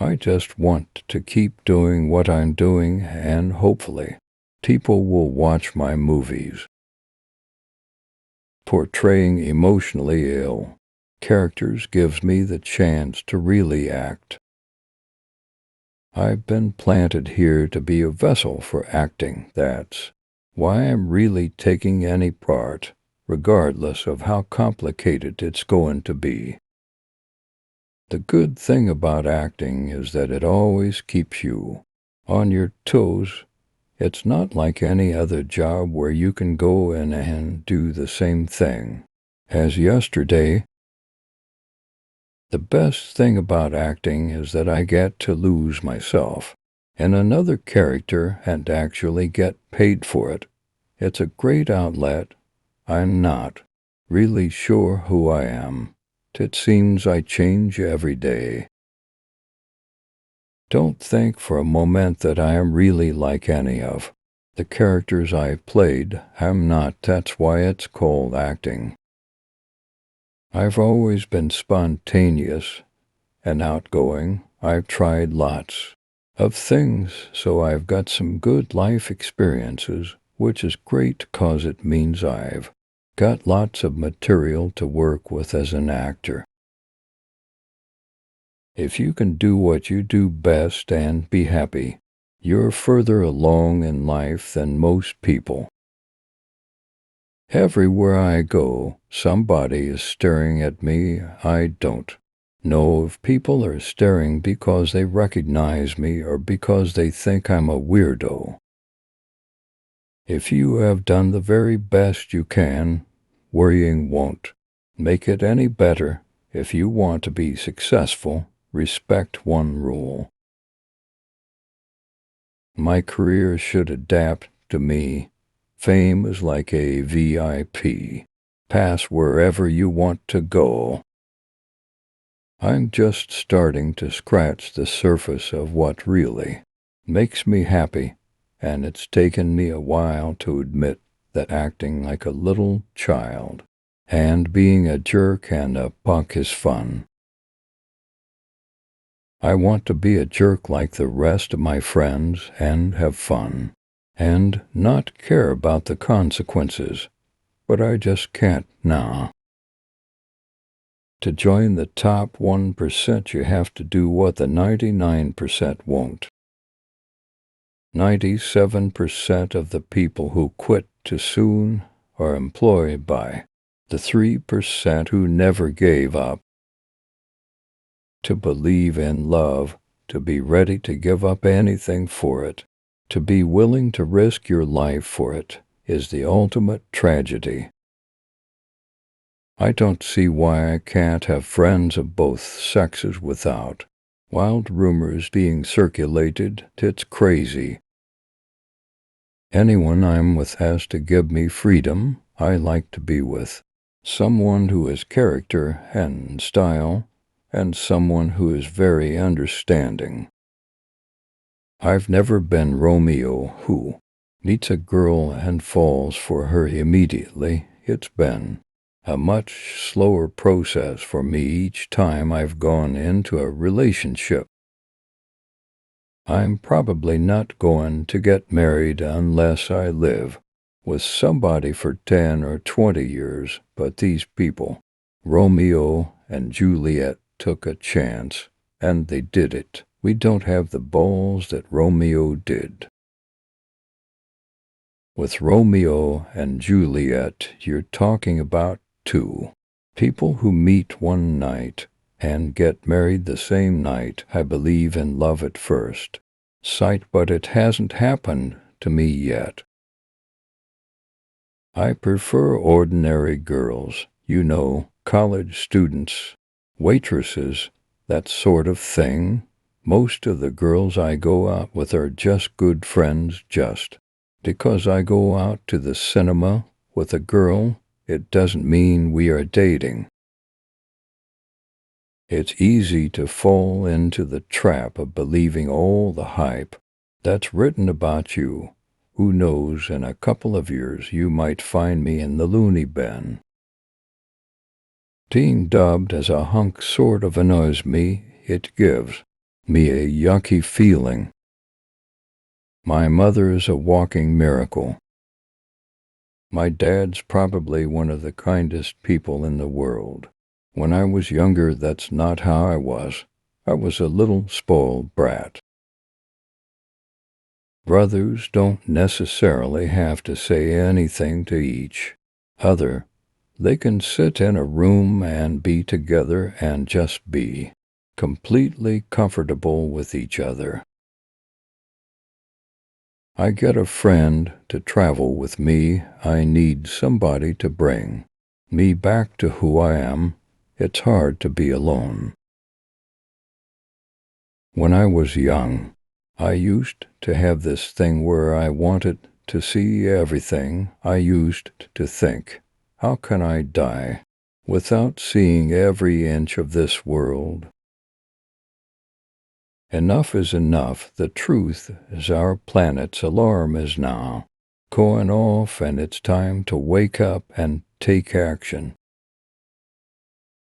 I just want to keep doing what I'm doing, and hopefully people will watch my movies. Portraying emotionally ill characters gives me the chance to really act. I've been planted here to be a vessel for acting. That's why I'm really taking any part, regardless of how complicated it's going to be. The good thing about acting is that it always keeps you on your toes. It's not like any other job where you can go in and do the same thing as yesterday. The best thing about acting is that I get to lose myself in another character and actually get paid for it. It's a great outlet. I'm not really sure who I am. It seems I change every day. Don't think for a moment that I am really like any of the characters I've played. I'm not. That's why it's called acting. I've always been spontaneous and outgoing. I've tried lots of things, so I've got some good life experiences, which is great 'cause it means I've got lots of material to work with as an actor. If you can do what you do best and be happy, you're further along in life than most people. Everywhere I go, somebody is staring at me. I don't know if people are staring because they recognize me or because they think I'm a weirdo. If you have done the very best you can, worrying won't make it any better. If you want to be successful, respect one rule. My career should adapt to me. Fame is like a VIP pass wherever you want to go. I'm just starting to scratch the surface of what really makes me happy, and it's taken me a while to admit that acting like a little child and being a jerk and a punk is fun. I want to be a jerk like the rest of my friends and have fun and not care about the consequences, but I just can't now. To join the top 1%, you have to do what the 99% won't. 97% of the people who quit too soon are employed by the 3% who never gave up. To believe in love, to be ready to give up anything for it, to be willing to risk your life for it, is the ultimate tragedy. I don't see why I can't have friends of both sexes without wild rumors being circulated. It's crazy. Anyone I'm with has to give me freedom. I like to be with someone who has character and style, and someone who is very understanding. I've never been Romeo who meets a girl and falls for her immediately. It's been a much slower process for me each time I've gone into a relationship. I'm probably not going to get married unless I live with somebody for 10 or 20 years, but these people, Romeo and Juliet, took a chance, and they did it. We don't have the balls that Romeo did. With Romeo and Juliet, you're talking about two people who meet one night and get married the same night. I believe in love at first sight, but it hasn't happened to me yet. I prefer ordinary girls, college students, waitresses, that sort of thing. Most of the girls I go out with are just good friends. Just because I go out to the cinema with a girl, it doesn't mean we are dating. It's easy to fall into the trap of believing all the hype that's written about you. Who knows, in a couple of years you might find me in the loony bin. Being dubbed as a hunk sort of annoys me. It gives me a yucky feeling. My mother's a walking miracle. My dad's probably one of the kindest people in the world. When I was younger, that's not how I was. I was a little spoiled brat. Brothers don't necessarily have to say anything to each other. They can sit in a room and be together and just be completely comfortable with each other. I get a friend to travel with me. I need somebody to bring me back to who I am. It's hard to be alone. When I was young, I used to have this thing where I wanted to see everything. I used to think, how can I die without seeing every inch of this world? Enough is enough. The truth is our planet's alarm is now going off, and it's time to wake up and take action.